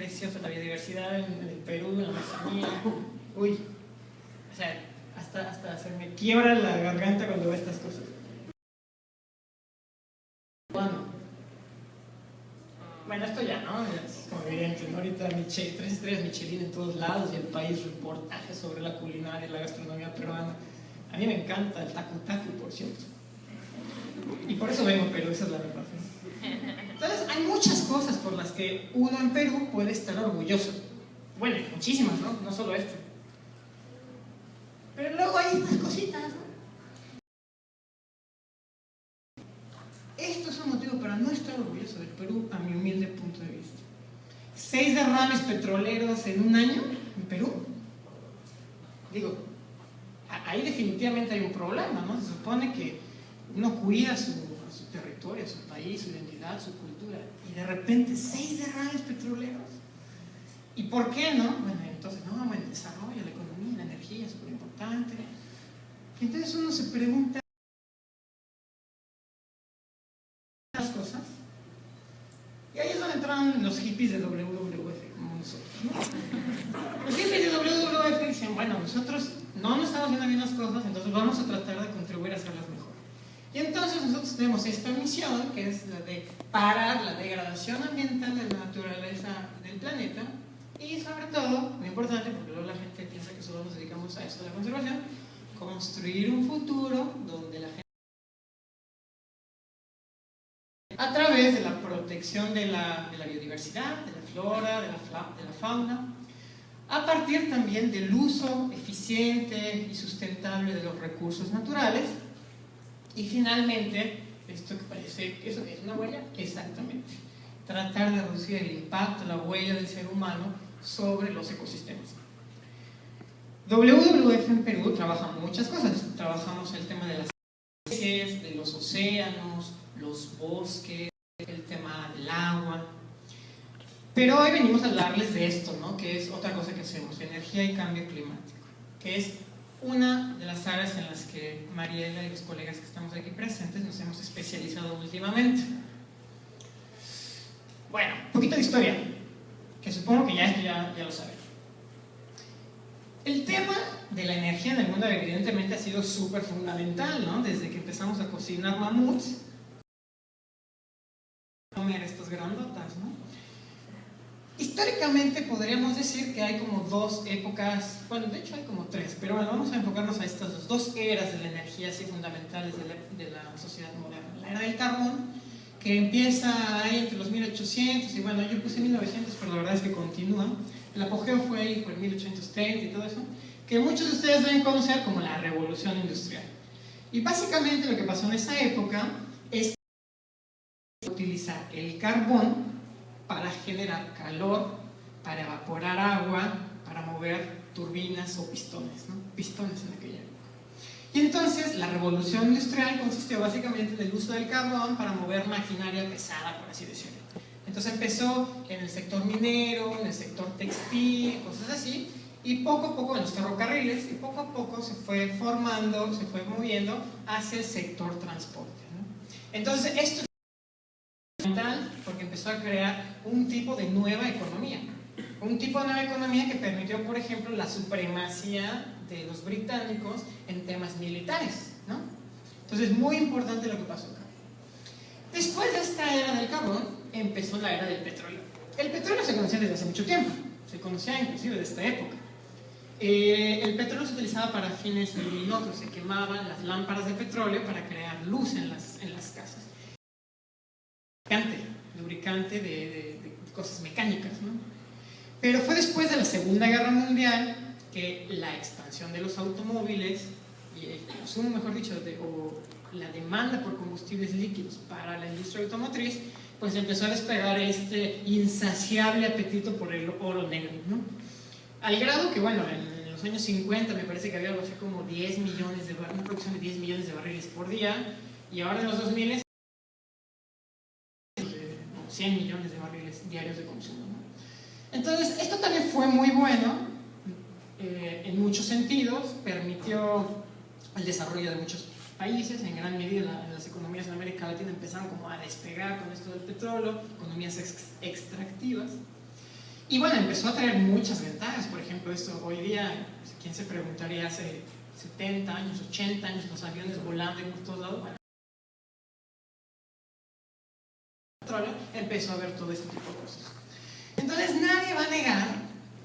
preciosa la biodiversidad en el Perú, en la Amazonía. Uy, o sea, hasta se me quiebra la garganta cuando veo estas cosas. Bueno, esto ya, ¿no? Es como evidente, ¿no? Ahorita 3 estrellas Michelin en todos lados y el país reportajes sobre la culinaria y la gastronomía peruana. A mí me encanta el tacu tacu, por cierto. Y por eso vengo a Perú, esa es la verdad. Entonces, hay muchas cosas por las que uno en Perú puede estar orgulloso. Bueno, muchísimas, ¿no? No solo esto. Pero luego hay estas cositas, ¿no? Esto es un motivo para no estar orgulloso del Perú, a mi humilde punto de vista. 6 derrames petroleros en un año en Perú. Digo, ahí definitivamente hay un problema, ¿no? Se supone que uno cuida su territorio, su país, su identidad, su cultura, y de repente 6 derrames petroleros. ¿Y por qué no? Bueno, entonces, no, el desarrollo, la economía, la energía es súper importante. Entonces uno se pregunta las cosas, y ahí es donde entran los hippies de WWF, como nosotros, ¿no? Los hippies de WWF dicen, bueno, nosotros no estamos haciendo bien las cosas, entonces vamos a tratar de contribuir a hacerlas mejor. Y entonces nosotros tenemos esta misión, que es la de parar la degradación ambiental de la naturaleza del planeta, y sobre todo, muy importante, porque luego la gente piensa que solo nos dedicamos a eso de la conservación, construir un futuro donde la gente, a través de la protección de la biodiversidad, de la flora, de la fauna, a partir también del uso eficiente y sustentable de los recursos naturales, y finalmente, esto que parece, ¿eso es una huella? Exactamente. Tratar de reducir el impacto, la huella del ser humano sobre los ecosistemas. WWF en Perú trabaja muchas cosas. Trabajamos el tema de las especies, de los océanos, los bosques, el tema del agua. Pero hoy venimos a hablarles de esto, ¿no? Que es otra cosa que hacemos, energía y cambio climático, que es una de las áreas en las que Mariela y los colegas que estamos aquí presentes nos hemos especializado últimamente. Bueno, un poquito de historia, que supongo que ya lo saben. El tema de la energía en el mundo evidentemente ha sido súper fundamental, ¿no? Desde que empezamos a cocinar mamuts, comer estas grandotas, ¿no? Históricamente podríamos decir que hay como 2 épocas, bueno, de hecho hay como 3, pero bueno, vamos a enfocarnos a estas 2 eras de la energía así fundamentales de la sociedad moderna. La era del carbón, que empieza ahí entre los 1800, y bueno, yo puse 1900, pero la verdad es que continúa. El apogeo fue ahí por 1830 y todo eso, que muchos de ustedes deben conocer como la revolución industrial. Y básicamente lo que pasó en esa época es utilizar el carbón para generar calor, para evaporar agua, para mover turbinas o pistones, ¿no? Pistones en aquella época. Y entonces la revolución industrial consistió básicamente en el uso del carbón para mover maquinaria pesada, por así decirlo. Entonces empezó en el sector minero, en el sector textil, cosas así, y poco a poco en los ferrocarriles, y poco a poco se fue formando, se fue moviendo hacia el sector transporte, ¿no? Entonces esto es fundamental porque empezó a crear un tipo de nueva economía. Un tipo de nueva economía que permitió, por ejemplo, la supremacía de los británicos en temas militares, ¿no? Entonces, muy importante lo que pasó acá. Después de esta era del carbón, empezó la era del petróleo. El petróleo se conocía desde hace mucho tiempo, se conocía inclusive de esta época. El petróleo se utilizaba para fines luminosos, se quemaban las lámparas de petróleo para crear luz en las casas. Lubricante de cosas mecánicas, ¿no? Pero fue después de la Segunda Guerra Mundial que la expansión de los automóviles y el consumo, mejor dicho, o la demanda por combustibles líquidos para la industria automotriz, pues empezó a despegar este insaciable apetito por el oro negro, ¿no? Al grado que, bueno, en los años 50 me parece que había algo así como 10 millones de una producción de 10 millones de barriles por día, y ahora en los 2000 100 millones de barriles diarios de consumo, ¿no? Entonces, esto también fue muy bueno en muchos sentidos, permitió el desarrollo de muchos países, en gran medida las economías en América Latina empezaron como a despegar con esto del petróleo, economías extractivas, Y bueno, empezó a traer muchas ventajas. Por ejemplo, esto hoy día, ¿quién se preguntaría hace 70 años, 80 años, los aviones volando por todos lados? Bueno, empezó a ver todo este tipo de cosas. Entonces nadie va a negar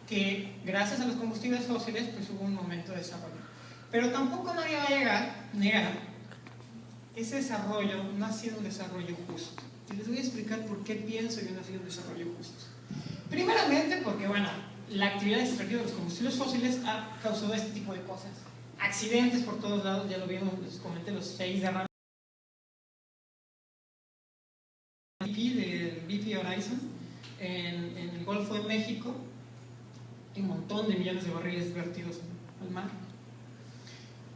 que gracias a los combustibles fósiles pues hubo un momento de desarrollo. Pero tampoco nadie va a negar que ese desarrollo no ha sido un desarrollo justo. Y les voy a explicar por qué pienso que no ha sido un desarrollo justo. Primeramente porque, bueno, la actividad extractiva de los combustibles fósiles ha causado este tipo de cosas. Accidentes por todos lados, ya lo vimos, les comenté los 6 derrames del BP Horizon en el Golfo de México, y un montón de millones de barriles vertidos al mar.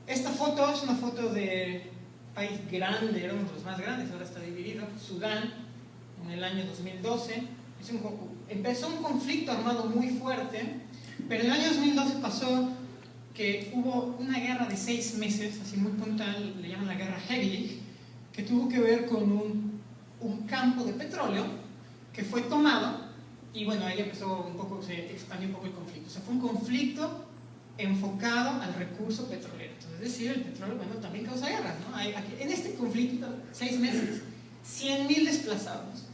Esta foto es una foto de un país grande, era uno de los más grandes, ahora está dividido, Sudán, en el año 2012. Empezó un conflicto armado muy fuerte, pero en el año 2012 pasó que hubo una guerra de 6 meses, así muy puntual, le llaman la guerra Heglig, que tuvo que ver con un campo de petróleo que fue tomado, y bueno, ahí empezó un poco, se expandió un poco el conflicto. O sea, fue un conflicto enfocado al recurso petrolero. Entonces, es decir, el petróleo, bueno, también causa guerras, ¿no? En este conflicto, 6 meses, 100.000 desplazados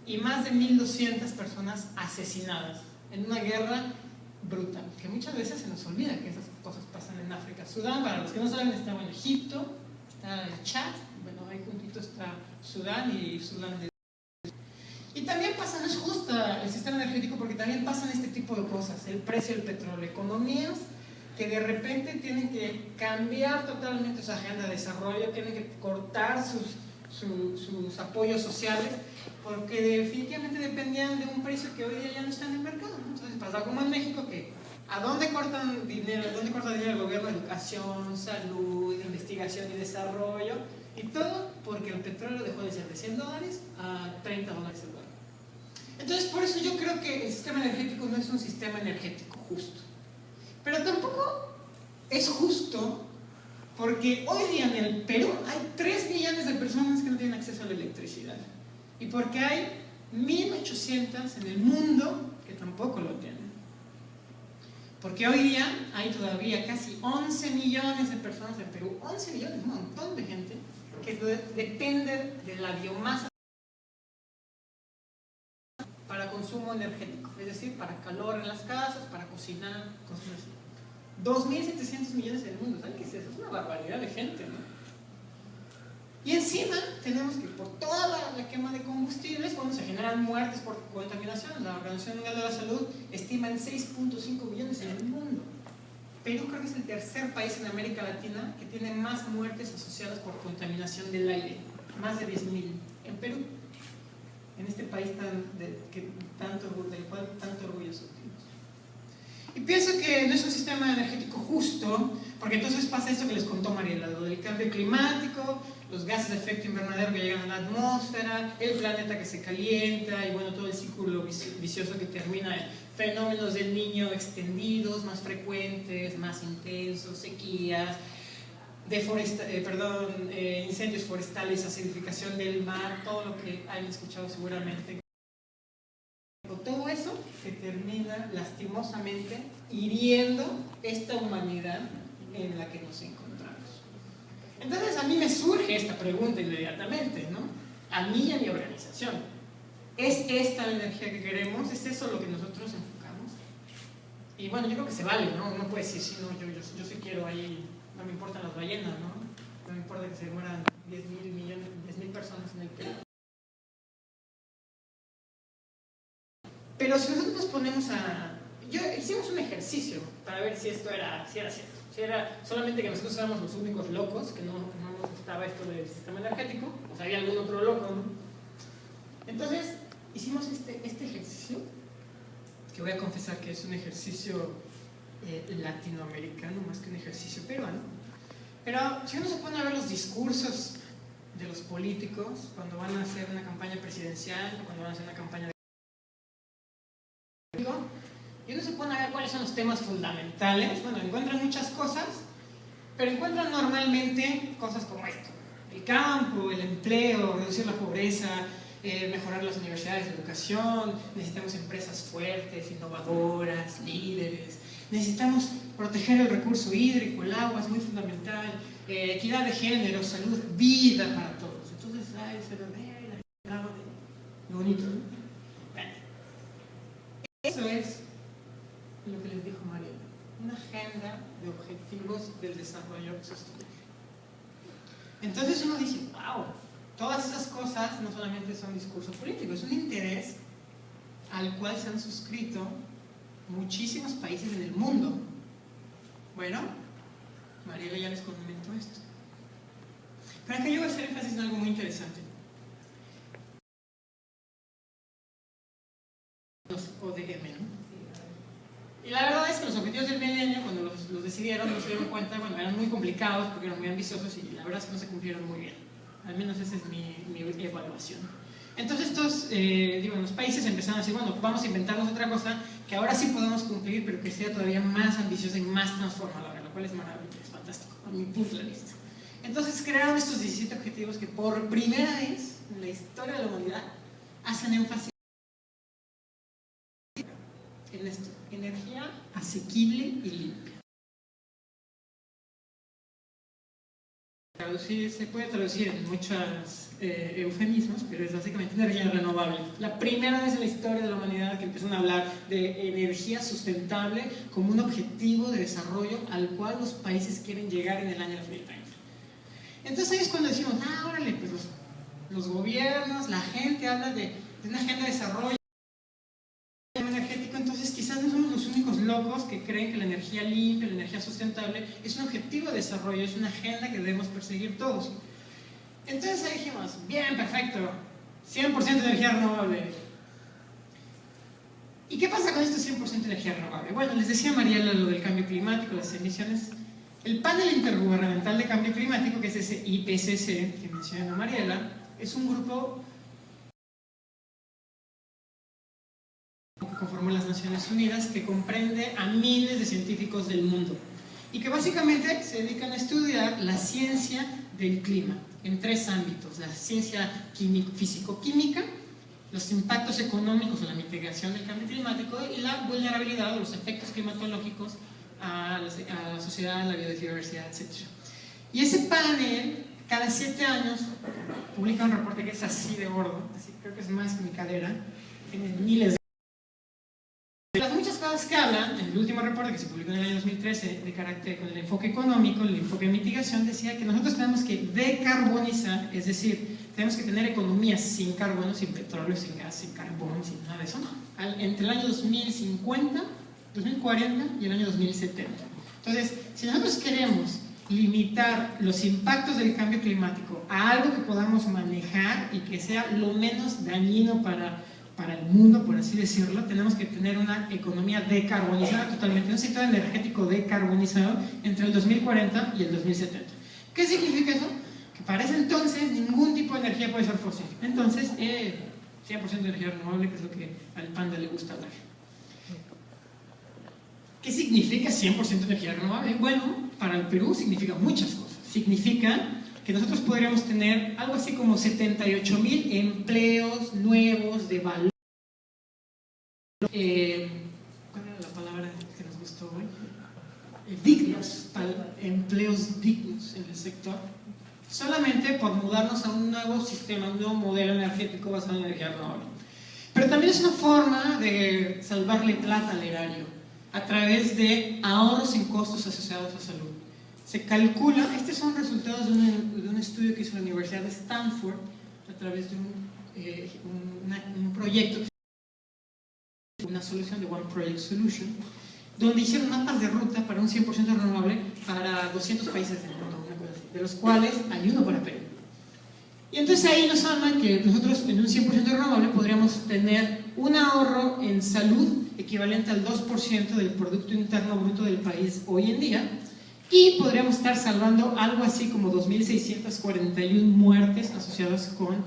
y más de 1.200 personas asesinadas en una guerra brutal, que muchas veces se nos olvida que esas cosas pasan en África. Sudán, para los que no saben, está en Egipto, está el Chad, bueno, ahí juntito está Sudán y Sudán del... Y también pasa, no es justo el sistema energético porque también pasan este tipo de cosas, el precio del petróleo, economías que de repente tienen que cambiar totalmente su agenda de desarrollo, tienen que cortar sus apoyos sociales porque definitivamente dependían de un precio que hoy día ya no está en el mercado, ¿no? Entonces pasa como en México, que ¿a dónde cortan dinero? ¿Dónde corta dinero el gobierno? Educación, salud, investigación y desarrollo, y todo porque el petróleo dejó de ser de $100 a $30 el barril. Entonces, por eso yo creo que el sistema energético no es un sistema energético justo. Pero tampoco es justo porque hoy día en el Perú hay 3 millones de personas que no tienen acceso a la electricidad. Y porque hay 1.800 en el mundo que tampoco lo tienen. Porque hoy día hay todavía casi 11 millones de personas en Perú, 11 millones, un montón de gente, que depende de la biomasa para consumo energético, es decir, para calor en las casas, para cocinar, cosas así. 2.700 millones en el mundo, ¿saben qué es eso? Es una barbaridad de gente, ¿no? Y encima tenemos que por toda la quema de combustibles, bueno, se generan muertes por contaminación. La Organización Mundial de la Salud estima en 6.5 millones en el mundo. Perú creo que es el tercer país en América Latina que tiene más muertes asociadas por contaminación del aire, más de 10.000 en Perú, en este país del cual tanto orgullo sentimos. Y pienso que no es un sistema energético justo, porque entonces pasa esto que les contó Mariela, lo del cambio climático, los gases de efecto invernadero que llegan a la atmósfera, el planeta que se calienta, y bueno, todo el círculo vicioso que termina en fenómenos del Niño extendidos, más frecuentes, más intensos, sequías, incendios forestales, acidificación del mar, todo lo que han escuchado seguramente. Todo eso que termina lastimosamente hiriendo esta humanidad en la que nos encontramos. Entonces a mí me surge esta pregunta inmediatamente, ¿no? A mí y a mi organización. ¿Es esta la energía que queremos? ¿Es eso lo que nosotros enfocamos? Y bueno, yo creo que se vale, ¿no? Uno puede decir, sí, no, yo sí quiero ahí, no me importan las ballenas, ¿no? No me importa que se mueran 10.000 personas en el Perú. Pero si nosotros nos ponemos hicimos un ejercicio para ver si esto era cierto, si era solamente que nosotros éramos los únicos locos, que no nos gustaba esto del sistema energético, o sea, había algún otro loco, ¿no? Entonces, hicimos este ejercicio, que voy a confesar que es un ejercicio latinoamericano más que un ejercicio peruano. Pero si uno se pone a ver los discursos de los políticos cuando van a hacer una campaña presidencial, cuando van a hacer una campaña de... Y uno se pone a ver cuáles son los temas fundamentales. Bueno, encuentran muchas cosas, pero encuentran normalmente cosas como esto: el campo, el empleo, reducir la pobreza, mejorar las universidades, la educación, necesitamos empresas fuertes, innovadoras, líderes, necesitamos proteger el recurso hídrico, el agua es muy fundamental, equidad de género, salud, vida para todos. Entonces, se lo ve, lo bonito, ¿no? Bueno, eso es lo que les dijo María, una agenda de objetivos del desarrollo sostenible. Entonces uno dice, wow, todas esas cosas no solamente son discurso político, es un interés al cual se han suscrito muchísimos países en el mundo. Bueno, Mariela ya les comentó esto. Pero acá yo voy a hacer énfasis en algo muy interesante. Los ODM, ¿no? Y la verdad es que los objetivos del milenio, cuando los decidieron, no se dieron cuenta, bueno, eran muy complicados porque eran muy ambiciosos y la verdad es que no se cumplieron muy bien. Al menos esa es mi evaluación. Entonces estos, los países empezaron a decir, bueno, vamos a inventarnos otra cosa que ahora sí podemos cumplir, pero que sea todavía más ambiciosa y más transformadora, lo cual es maravilloso, es fantástico, a mi punto de vista. Entonces crearon estos 17 objetivos que por primera vez en la historia de la humanidad hacen énfasis en esto, energía asequible y limpia. Se puede traducir en muchos eufemismos, pero es básicamente energía renovable. La primera vez en la historia de la humanidad que empiezan a hablar de energía sustentable como un objetivo de desarrollo al cual los países quieren llegar en el año 2030. Entonces ahí es cuando decimos, órale, pues los gobiernos, la gente habla de una agenda de desarrollo energético, entonces quizás no somos los únicos locos que creen que la energía limpia, la energía sustentable es un objetivo de desarrollo, es una agenda que debemos perseguir todos. Entonces ahí dijimos, bien, perfecto, 100% de energía renovable. ¿Y qué pasa con esto 100% de energía renovable? Bueno, les decía Mariela lo del cambio climático, las emisiones. El panel intergubernamental de cambio climático, que es ese IPCC que menciona Mariela, es un grupo que conformó las Naciones Unidas, que comprende a miles de científicos del mundo y que básicamente se dedican a estudiar la ciencia del clima en tres ámbitos: la ciencia físico-química, los impactos económicos o la mitigación del cambio climático y la vulnerabilidad o los efectos climatológicos a la sociedad, a la biodiversidad, etc. Y ese panel cada 7 años publica un reporte que es así de gordo, así creo que es más que mi cadera, tiene miles de... Las muchas cosas que hablan, en el último reporte que se publicó en el año 2013 de carácter con el enfoque económico, el enfoque de mitigación, decía que nosotros tenemos que decarbonizar, es decir, tenemos que tener economías sin carbono, sin petróleo, sin gas, sin carbón, sin nada de eso, entre el año 2050, 2040 y el año 2070. Entonces, si nosotros queremos limitar los impactos del cambio climático a algo que podamos manejar y que sea lo menos dañino para el mundo, por así decirlo, tenemos que tener una economía decarbonizada totalmente, un sector energético decarbonizado entre el 2040 y el 2070. ¿Qué significa eso? Que para ese entonces ningún tipo de energía puede ser fósil. Entonces, 100% de energía renovable, que es lo que al panda le gusta hablar. ¿Qué significa 100% de energía renovable? Bueno, para el Perú significa muchas cosas. Significa que nosotros podríamos tener algo así como 78,000 empleos nuevos de valor. ¿Cuál era la palabra que nos gustó hoy? Dignos, empleos dignos en el sector, solamente por mudarnos a un nuevo sistema, un nuevo modelo energético basado en energía renovable. Pero también es una forma de salvarle plata al erario a través de ahorros en costos asociados a salud. Se calcula, estos son resultados de un estudio que hizo la Universidad de Stanford a través de un proyecto, una solución de One Project Solution, donde hicieron mapas de ruta para un 100% renovable para 200 países del mundo, una cosa así, de los cuales hay uno para Perú. Y entonces ahí nos hablan que nosotros en un 100% renovable podríamos tener un ahorro en salud equivalente al 2% del Producto Interno Bruto del país hoy en día, y podríamos estar salvando algo así como 2.641 muertes asociadas con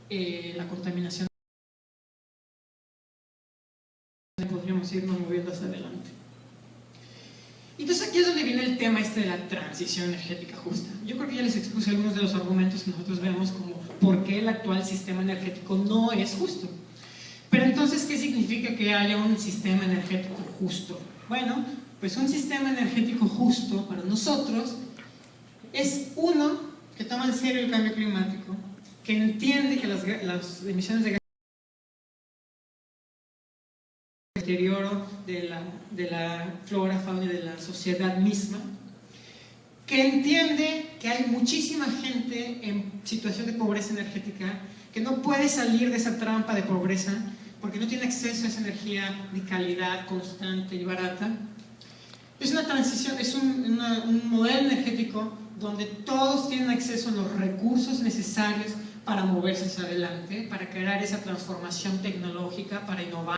la contaminación. Podríamos irnos moviendo hacia adelante. Entonces aquí es donde viene el tema de la transición energética justa. Yo creo que ya les expuse algunos de los argumentos que nosotros vemos como por qué el actual sistema energético no es justo. Pero entonces, ¿qué significa que haya un sistema energético justo? Bueno, pues un sistema energético justo para nosotros es uno que toma en serio el cambio climático, que entiende que las emisiones de deterioro de la flora, fauna y de la sociedad misma, que entiende que hay muchísima gente en situación de pobreza energética que no puede salir de esa trampa de pobreza porque no tiene acceso a esa energía de calidad, constante y barata. Es una transición, es un modelo energético donde todos tienen acceso a los recursos necesarios para moverse hacia adelante, para crear esa transformación tecnológica, para innovar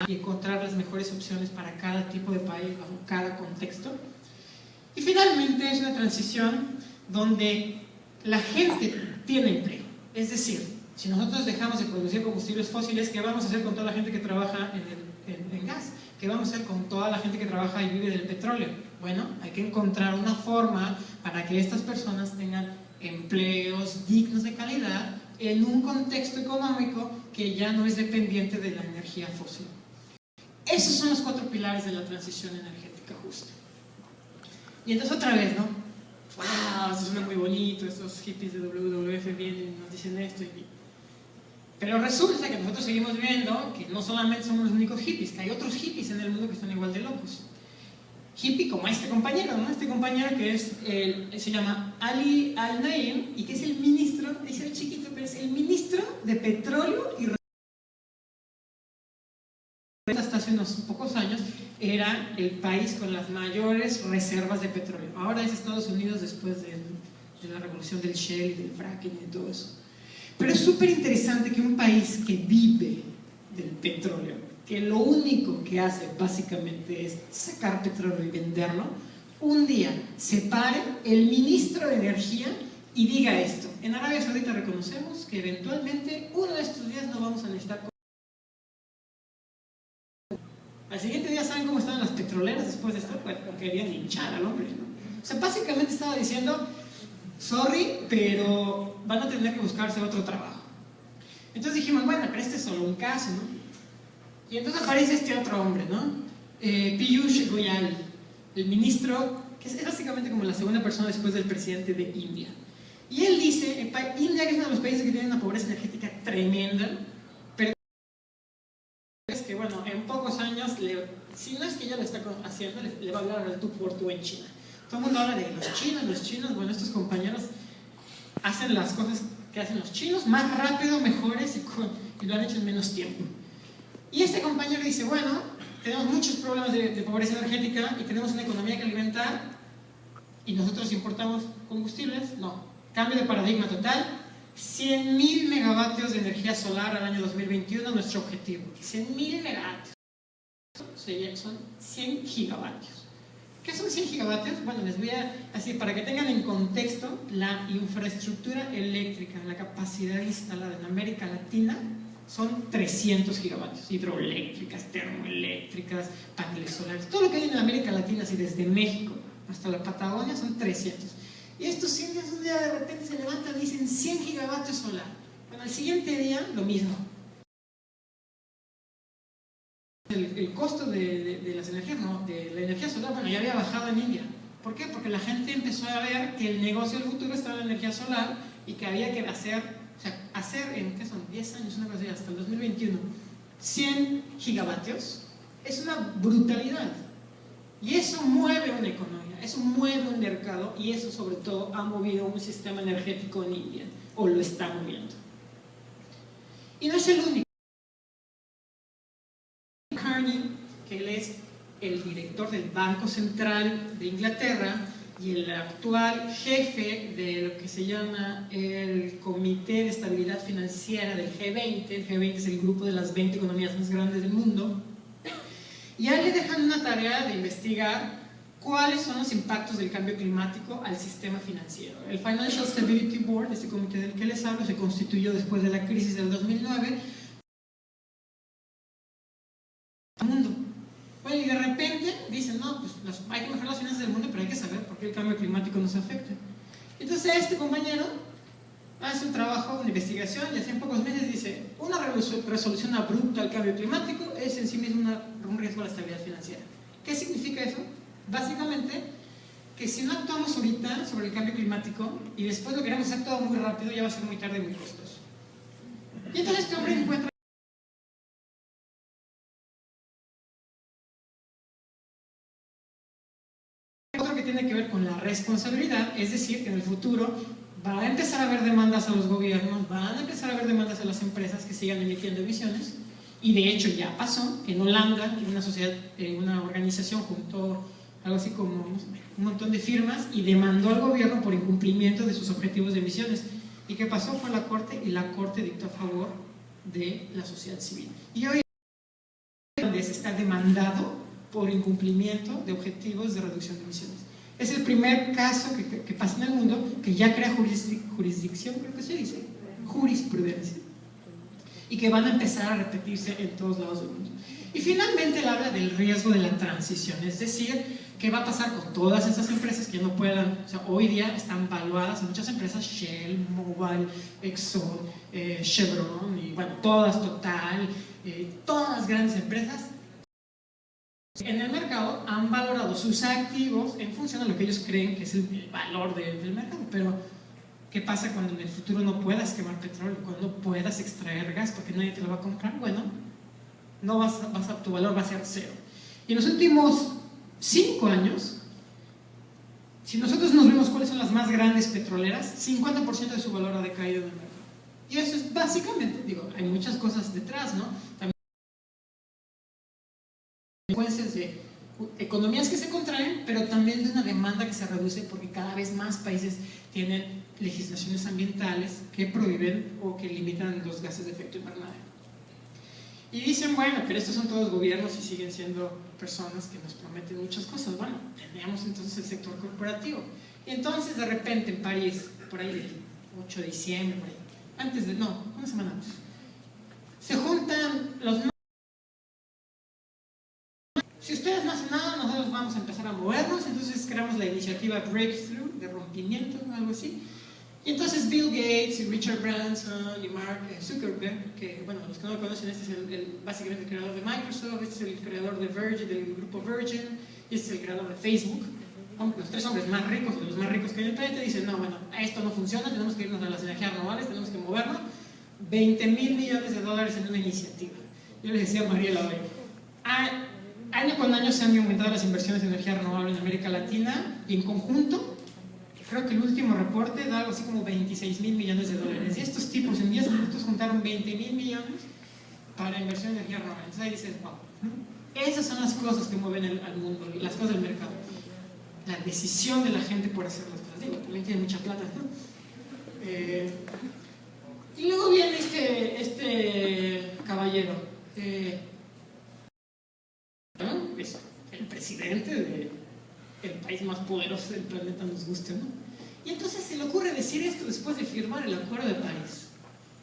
y encontrar las mejores opciones para cada tipo de país, bajo cada contexto. Y finalmente es una transición donde la gente tiene empleo. Es decir, si nosotros dejamos de producir combustibles fósiles, ¿qué vamos a hacer con toda la gente que trabaja en gas? ¿Qué vamos a hacer con toda la gente que trabaja y vive del petróleo? Bueno, hay que encontrar una forma para que estas personas tengan empleos dignos de calidad en un contexto económico que ya no es dependiente de la energía fósil. Esos son los 4 pilares de la transición energética justa. Y entonces otra vez, ¿no? ¡Wow! Eso suena muy bonito, estos hippies de WWF vienen y nos dicen esto. Pero resulta que nosotros seguimos viendo que no solamente somos los únicos hippies, que hay otros hippies en el mundo que están igual de locos. Hippie como este compañero, ¿no? Este compañero que se llama Ali Al-Naim y que es el ministro, dice el chiquito, pero es el ministro de Petróleo y hasta hace unos pocos años era el país con las mayores reservas de petróleo. Ahora es Estados Unidos después de la revolución del Shell y del fracking y de todo eso. Pero es súper interesante que un país que vive del petróleo, que lo único que hace básicamente es sacar petróleo y venderlo, un día se pare el ministro de Energía y diga esto: en Arabia Saudita reconocemos que eventualmente uno de estos días no vamos a necesitar. Al siguiente día, ¿saben cómo estaban las petroleras después de esto? Bueno, querían hinchar al hombre, ¿no? O sea, básicamente estaba diciendo: sorry, pero van a tener que buscarse otro trabajo. Entonces dijimos, bueno, pero este es solo un caso, ¿no? Y entonces aparece este otro hombre, ¿no? Piyush Goyal, el ministro, que es básicamente como la segunda persona después del presidente de India. Y él dice, India, que es uno de los países que tiene una pobreza energética tremenda, pero es que, bueno, en pocos años, si no es que ya lo está haciendo, le va a hablar al tú por tú en China. Todo el mundo habla de los chinos, bueno, estos compañeros hacen las cosas que hacen los chinos más rápido, mejores y lo han hecho en menos tiempo. Y este compañero dice, bueno, tenemos muchos problemas de pobreza energética y tenemos una economía que alimentar y nosotros importamos combustibles. No, cambio de paradigma total. 100.000 megavatios de energía solar al año 2021, nuestro objetivo. 100.000 megavatios. Son 100 gigavatios. ¿Qué son 100 gigavatios? Bueno, les voy a decir, para que tengan en contexto, la infraestructura eléctrica, la capacidad instalada en América Latina son 300 gigavatios, hidroeléctricas, termoeléctricas, paneles solares, todo lo que hay en América Latina, así desde México hasta la Patagonia, son 300. Y estos 100 días, un día de repente se levantan y dicen 100 gigavatios solar. Bueno, al siguiente día, lo mismo. El costo de las energías, no, de la energía solar, bueno, ya había bajado en India. ¿Por qué? Porque la gente empezó a ver que el negocio del futuro estaba en la energía solar y que había que hacer en, ¿qué son? 10 años, una cosa así, hasta el 2021, 100 gigavatios, es una brutalidad. Y eso mueve una economía, eso mueve un mercado y eso sobre todo ha movido un sistema energético en India, o lo está moviendo. Y no es el único. Que él es el director del Banco Central de Inglaterra y el actual jefe de lo que se llama el Comité de Estabilidad Financiera del G20. El G20 es el grupo de las 20 economías más grandes del mundo. Y a él le dejan una tarea de investigar cuáles son los impactos del cambio climático al sistema financiero. El Financial Stability Board, este comité del que les hablo, se constituyó después de la crisis del 2009. Mundo. Bueno, y de repente dicen, no, pues hay que mejorar las finanzas del mundo, pero hay que saber por qué el cambio climático nos afecta. Entonces a este compañero hace un trabajo, una investigación, y hace en pocos meses dice: una resolución abrupta al cambio climático es en sí mismo un riesgo a la estabilidad financiera. ¿Qué significa eso? Básicamente, que si no actuamos ahorita sobre el cambio climático y después lo queremos hacer todo muy rápido, ya va a ser muy tarde y muy costoso. Y entonces este hombre encuentra otro que tiene que ver con la responsabilidad, es decir, que en el futuro va a empezar a haber demandas a los gobiernos, van a empezar a haber demandas a las empresas que sigan emitiendo emisiones, y de hecho ya pasó, que en Holanda, una sociedad, una organización juntó algo así como un montón de firmas y demandó al gobierno por incumplimiento de sus objetivos de emisiones. ¿Y qué pasó? Fue a la corte, y la corte dictó a favor de la sociedad civil. Y hoy se está demandado por incumplimiento de objetivos de reducción de emisiones. Es el primer caso que pasa en el mundo que ya crea jurisdicción, creo que se dice, jurisprudencia, y que van a empezar a repetirse en todos lados del mundo. Y finalmente él habla del riesgo de la transición, es decir, qué va a pasar con todas esas empresas que no puedan, o sea, hoy día están valuadas en muchas empresas, Shell, Mobil, Exxon, Chevron, y bueno, todas, Total, todas las grandes empresas en el mercado han valorado sus activos en función de lo que ellos creen que es el valor del mercado. Pero ¿qué pasa cuando en el futuro no puedas quemar petróleo, cuando no puedas extraer gas porque nadie te lo va a comprar? Bueno, no tu valor va a ser cero. Y en los últimos 5 años, si nosotros nos vemos cuáles son las más grandes petroleras, 50% de su valor ha decaído en el mercado. Y eso es básicamente, digo, hay muchas cosas detrás, ¿no? También consecuencias de economías que se contraen, pero también de una demanda que se reduce porque cada vez más países tienen legislaciones ambientales que prohíben o que limitan los gases de efecto invernadero. Y dicen, bueno, pero estos son todos gobiernos y siguen siendo personas que nos prometen muchas cosas. Bueno, tenemos entonces el sector corporativo. Y entonces de repente en París, por ahí el 8 de diciembre, por ahí, antes de, no, una semana antes, se juntan los... Si ustedes no hacen nada, nosotros vamos a empezar a movernos. Entonces creamos la iniciativa Breakthrough, de rompimiento, algo así. Y entonces Bill Gates y Richard Branson y Mark Zuckerberg, que bueno, los que no lo conocen, este es básicamente el creador de Microsoft, este es el creador de Virgin, del grupo Virgin, y este es el creador de Facebook. Los 3 hombres más ricos, de los más ricos que hay en el planeta, dicen, no, bueno, esto no funciona, tenemos que irnos a las energías renovables, tenemos que movernos. $20,000 millones en una iniciativa. Yo les decía a Mariela hoy, año con año se han aumentado las inversiones en energía renovable en América Latina, y en conjunto, creo que el último reporte da algo así como $26,000 millones. Y estos tipos en 10 minutos juntaron $20,000 millones para inversión en energía renovable. Entonces ahí dices, wow, esas son las cosas que mueven al mundo, las cosas del mercado. La decisión de la gente por hacer las cosas. Digo, también tiene mucha plata, ¿no? Y luego viene este caballero, ¿no? Es el presidente del país más poderoso del planeta, nos guste, ¿no? Y entonces se le ocurre decir esto después de firmar el Acuerdo de París.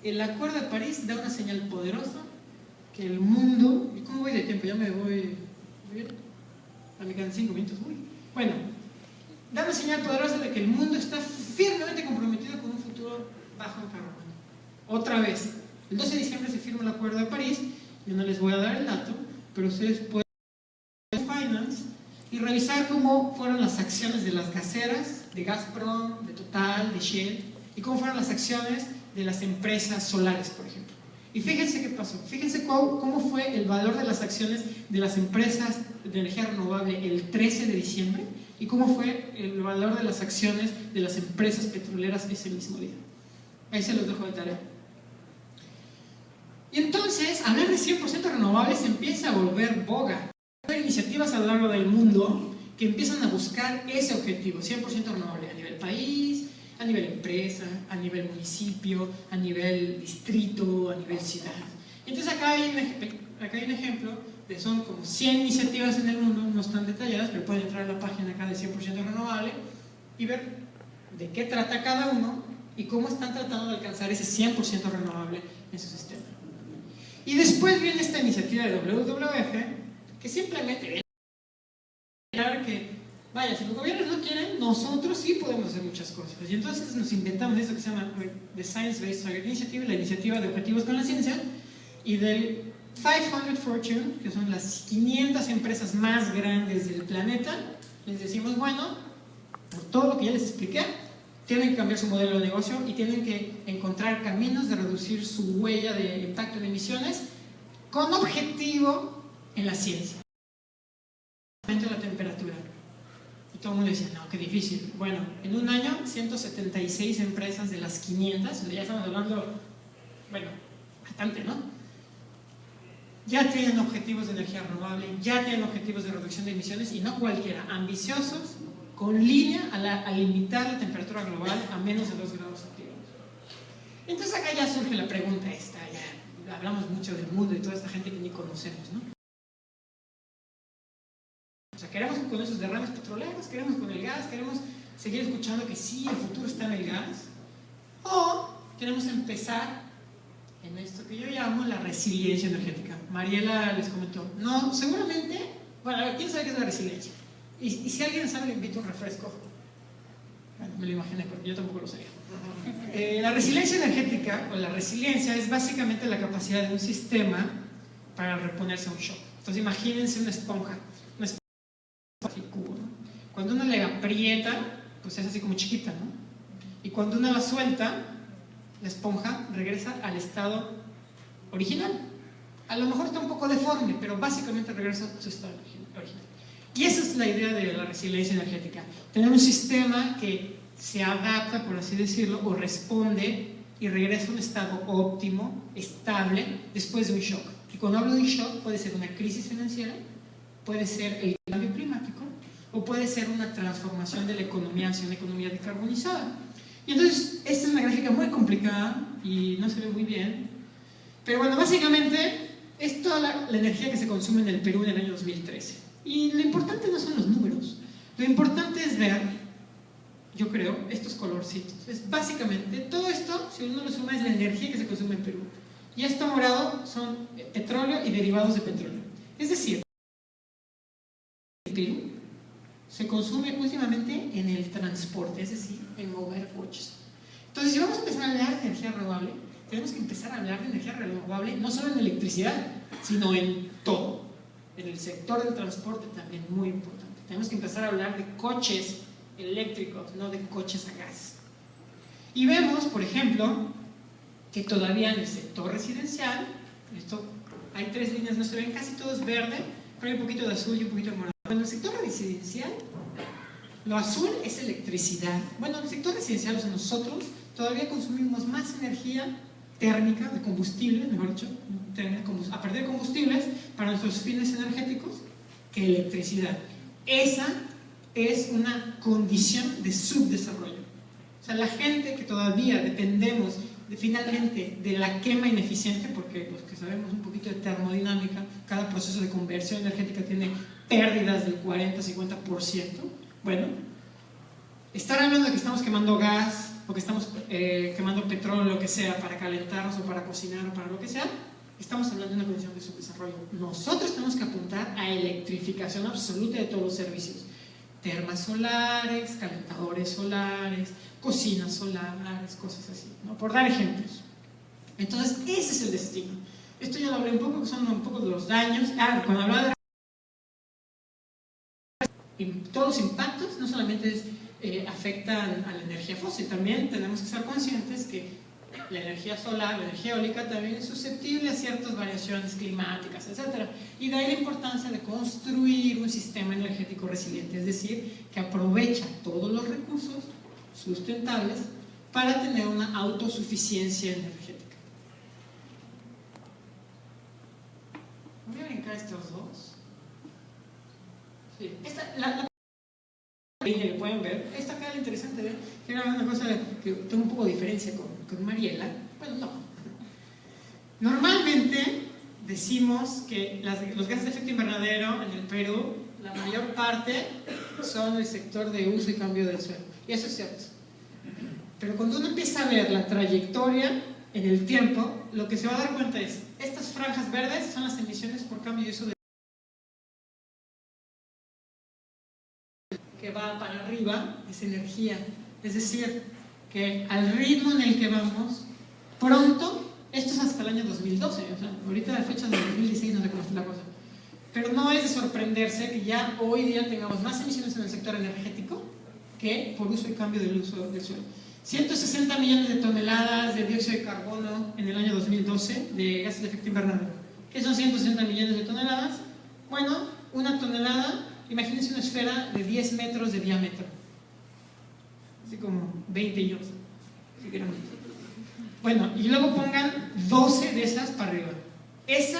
El Acuerdo de París da una señal poderosa que el mundo... ¿Y cómo voy de tiempo? Ya me voy... ¿Bien? A mí quedan 5 minutos. Uy. Bueno, da una señal poderosa de que el mundo está firmemente comprometido con un futuro bajo en carbono. Otra vez, el 12 de diciembre se firma el Acuerdo de París. Yo no les voy a dar el dato, pero ustedes pueden Finance y revisar cómo fueron las acciones de las gaseras, de Gazprom, de Total, de Shell, y cómo fueron las acciones de las empresas solares, por ejemplo. Y fíjense qué pasó, fíjense cómo fue el valor de las acciones de las empresas de energía renovable el 13 de diciembre y cómo fue el valor de las acciones de las empresas petroleras ese mismo día. Ahí se los dejo de tarea. Y entonces, hablar de 100% renovables empieza a volver boga. Hay iniciativas a lo largo del mundo que empiezan a buscar ese objetivo, 100% renovable, a nivel país, a nivel empresa, a nivel municipio, a nivel distrito, a nivel ciudad. Entonces acá hay un ejemplo de son como 100 iniciativas en el mundo, no están detalladas, pero pueden entrar a la página acá de 100% renovable y ver de qué trata cada uno y cómo están tratando de alcanzar ese 100% renovable en su sistema. Y después viene esta iniciativa de WWF, que simplemente viene a que vaya, si los gobiernos no quieren, nosotros sí podemos hacer muchas cosas. Y entonces nos inventamos esto que se llama The Science Based Target Initiative, la iniciativa de objetivos con la ciencia, y del 500 Fortune, que son las 500 empresas más grandes del planeta, les decimos, bueno, por todo lo que ya les expliqué, tienen que cambiar su modelo de negocio y tienen que encontrar caminos de reducir su huella de impacto en emisiones con objetivo en la ciencia. La temperatura. Y todo el mundo decía, no, qué difícil. Bueno, en un año, 176 empresas de las 500, ya estamos hablando, bueno, bastante, ¿no? Ya tienen objetivos de energía renovable, ya tienen objetivos de reducción de emisiones, y no cualquiera, ambiciosos, con línea a limitar la temperatura global a menos de 2 grados centígrados. Entonces acá ya surge la pregunta esta, ya hablamos mucho del mundo y toda esta gente que ni conocemos, ¿no? O sea, queremos con esos derrames petroleros, queremos con el gas, queremos seguir escuchando que sí, el futuro está en el gas, o queremos empezar en esto que yo llamo la resiliencia energética. Mariela les comentó, no, seguramente, bueno, a ver, ¿quién sabe qué es la resiliencia? Y si alguien sabe, le invito un refresco. Bueno, me lo imaginé, porque yo tampoco lo sabía. La resiliencia energética, o la resiliencia, es básicamente la capacidad de un sistema para reponerse a un shock. Entonces imagínense una esponja así cubo, ¿no? Cuando uno le aprieta, pues es así como chiquita, ¿no? Y cuando uno la suelta, la esponja regresa al estado original. A lo mejor está un poco deforme, pero básicamente regresa a su estado original. Y esa es la idea de la resiliencia energética. Tener un sistema que se adapta, por así decirlo, o responde y regresa a un estado óptimo, estable, después de un shock. Y cuando hablo de un shock, puede ser una crisis financiera, puede ser el cambio climático, o puede ser una transformación de la economía hacia una economía decarbonizada. Y entonces, esta es una gráfica muy complicada y no se ve muy bien, pero bueno, básicamente es toda la energía que se consume en el Perú en el año 2013. Y lo importante no son los números, lo importante es ver, yo creo, estos colorcitos. Es básicamente, todo esto, si uno lo suma, es la energía que se consume en Perú. Y esto morado son petróleo y derivados de petróleo. Es decir, en Perú se consume últimamente en el transporte, es decir, en mover coches. Entonces, si vamos a empezar a hablar de energía renovable, tenemos que empezar a hablar de energía renovable no solo en electricidad, sino en todo. En el sector del transporte también, muy importante. Tenemos que empezar a hablar de coches eléctricos, no de coches a gas. Y vemos, por ejemplo, que todavía en el sector residencial, esto, hay 3 líneas, no se ven, casi todo es verde, pero hay un poquito de azul y un poquito de morado. En el sector residencial, lo azul es electricidad. Bueno, en el sector residencial, o sea, nosotros todavía consumimos más energía térmica, de combustible, mejor dicho, a partir de combustibles para nuestros fines energéticos, que electricidad. Esa es una condición de subdesarrollo. O sea, la gente que todavía dependemos finalmente de la quema ineficiente, porque los que sabemos un poquito de termodinámica, cada proceso de conversión energética tiene pérdidas del 40-50%. Bueno, estar hablando de que estamos quemando gas o que estamos quemando petróleo, lo que sea, para calentarnos o para cocinar o para lo que sea, estamos hablando de una condición de subdesarrollo. Nosotros tenemos que apuntar a electrificación absoluta de todos los servicios. Termas solares, calentadores solares, cocinas solares, cosas así, ¿no? Por dar ejemplos. Entonces, ese es el destino. Esto ya lo hablé un poco, que son un poco de los daños. Cuando hablaba de todos los impactos, no solamente afectan a la energía fósil, también tenemos que ser conscientes que la energía solar, la energía eólica también es susceptible a ciertas variaciones climáticas, etc. Y de ahí la importancia de construir un sistema energético resiliente, es decir, que aprovecha todos los recursos sustentables para tener una autosuficiencia energética. Voy a brincar estos dos. Sí, que pueden ver, esta acá es interesante, ¿ver? Que era una cosa que tengo un poco de diferencia con Mariela. Bueno, no. Normalmente decimos que los gases de efecto invernadero en el Perú, la mayor parte son el sector de uso y cambio del suelo. Y eso es cierto. Pero cuando uno empieza a ver la trayectoria en el tiempo, lo que se va a dar cuenta es, estas franjas verdes son las emisiones por cambio de uso de que va para arriba es energía. Es decir, que al ritmo en el que vamos, pronto, esto es hasta el año 2012, o sea, ahorita la fecha de 2016 no sé cómo está la cosa, pero no es de sorprenderse que ya hoy día tengamos más emisiones en el sector energético que por uso y cambio del uso del suelo. 160 millones de toneladas de dióxido de carbono en el año 2012 de gases de efecto invernadero. ¿Qué son 160 millones de toneladas? Bueno, una tonelada, imagínense una esfera de 10 metros de diámetro, así como 20 yo, si quieren. Bueno, y luego pongan 12 de esas para arriba. Esa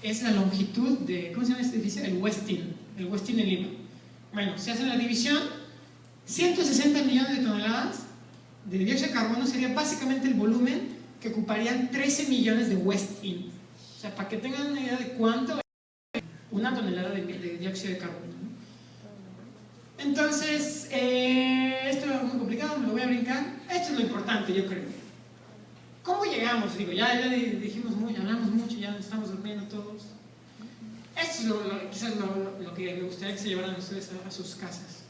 es la longitud de, ¿cómo se llama este edificio? El Westin en Lima. Bueno, se hace la división, 160 millones de toneladas de dióxido de carbono sería básicamente el volumen que ocuparían 13 millones de Westin. O sea, para que tengan una idea de cuánto es una tonelada de dióxido de carbono. Entonces, esto es muy complicado, me lo voy a brincar. Esto es lo importante, yo creo. ¿Cómo llegamos? Digo, ya dijimos mucho, hablamos mucho, ya estamos durmiendo todos. Esto es quizás lo que me gustaría que se llevaran ustedes a sus casas.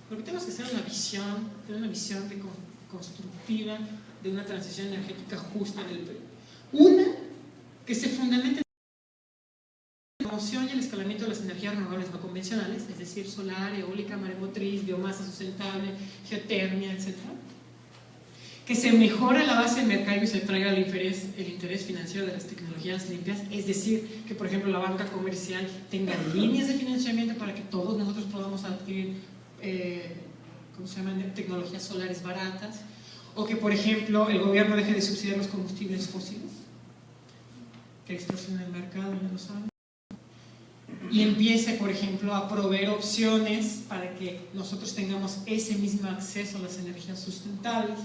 Lo que tenemos que hacer es tener una visión constructiva de una transición energética justa en el Perú. Una, que se fundamente en la promoción y el escalamiento de las energías renovables no convencionales, es decir, solar, eólica, maremotriz, biomasa sustentable, geotermia, etc. Que se mejore la base de mercado y se traiga el interés financiero de las tecnologías limpias, es decir, que por ejemplo la banca comercial tenga líneas de financiamiento para que todos nosotros podamos adquirir ¿cómo se llaman? Tecnologías solares baratas, o que por ejemplo el gobierno deje de subsidiar los combustibles fósiles que distorsionan el mercado, ya lo saben, y empiece por ejemplo a proveer opciones para que nosotros tengamos ese mismo acceso a las energías sustentables.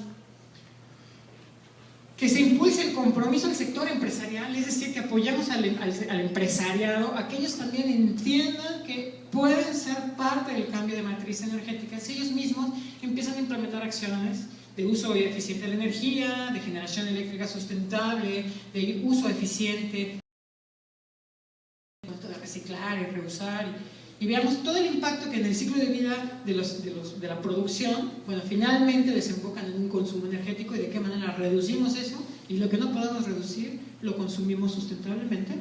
Que se impulse el compromiso del sector empresarial, es decir, que apoyemos al empresariado, a que ellos también entiendan que pueden ser parte del cambio de matriz energética si ellos mismos empiezan a implementar acciones de uso eficiente de la energía, de generación eléctrica sustentable, de uso eficiente, de reciclar y reusar, y veamos todo el impacto que en el ciclo de vida de la producción, bueno, finalmente desembocan en un consumo energético y de qué manera reducimos eso, y lo que no podemos reducir lo consumimos sustentablemente.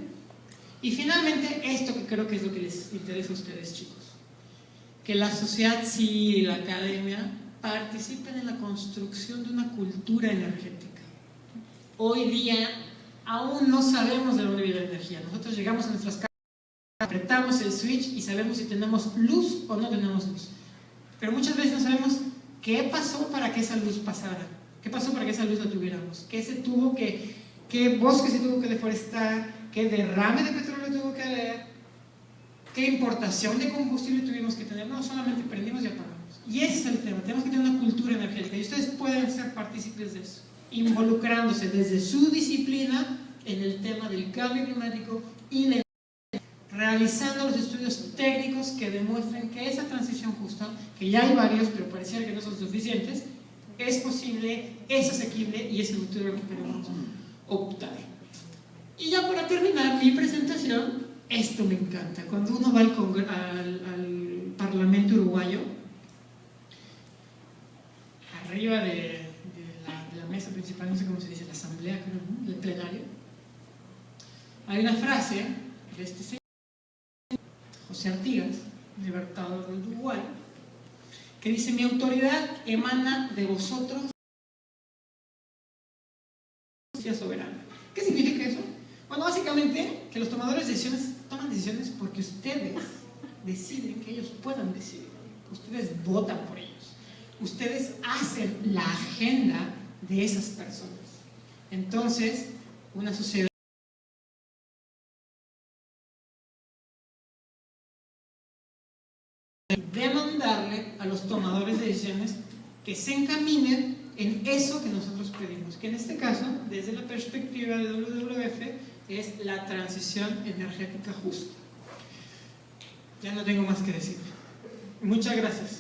Y finalmente, esto que creo que es lo que les interesa a ustedes, chicos, que la sociedad civil y la academia participen en la construcción de una cultura energética. Hoy día aún no sabemos de dónde viene la energía. Nosotros llegamos a nuestras casas, apretamos el switch y sabemos si tenemos luz o no tenemos luz. Pero muchas veces no sabemos qué pasó para que esa luz pasara, qué pasó para que esa luz la tuviéramos, qué bosque se tuvo que deforestar, qué derrame de petróleo tuvo que haber, qué importación de combustible tuvimos que tener. No, solamente prendimos y apagamos. Y ese es el tema, tenemos que tener una cultura energética y ustedes pueden ser partícipes de eso, involucrándose desde su disciplina en el tema del cambio climático y la realizando los estudios técnicos que demuestren que esa transición justa, que ya hay varios, pero pareciera que no son suficientes, es posible, es asequible y es el futuro que queremos optar. Y ya para terminar mi presentación, esto me encanta. Cuando uno va al Parlamento uruguayo, arriba de la mesa principal, no sé cómo se dice, la asamblea, creo, ¿no? El plenario, hay una frase de este señor, José Artigas, libertador del Uruguay, que dice: mi autoridad emana de vosotros, soberana. ¿Qué significa eso? Bueno, básicamente que los tomadores de decisiones toman decisiones porque ustedes deciden que ellos puedan decidir. Ustedes votan por ellos. Ustedes hacen la agenda de esas personas. Entonces, una sociedad demandarle a los tomadores de decisiones que se encaminen en eso que nosotros pedimos, que en este caso, desde la perspectiva de WWF, es la transición energética justa. Ya no tengo más que decir. Muchas gracias.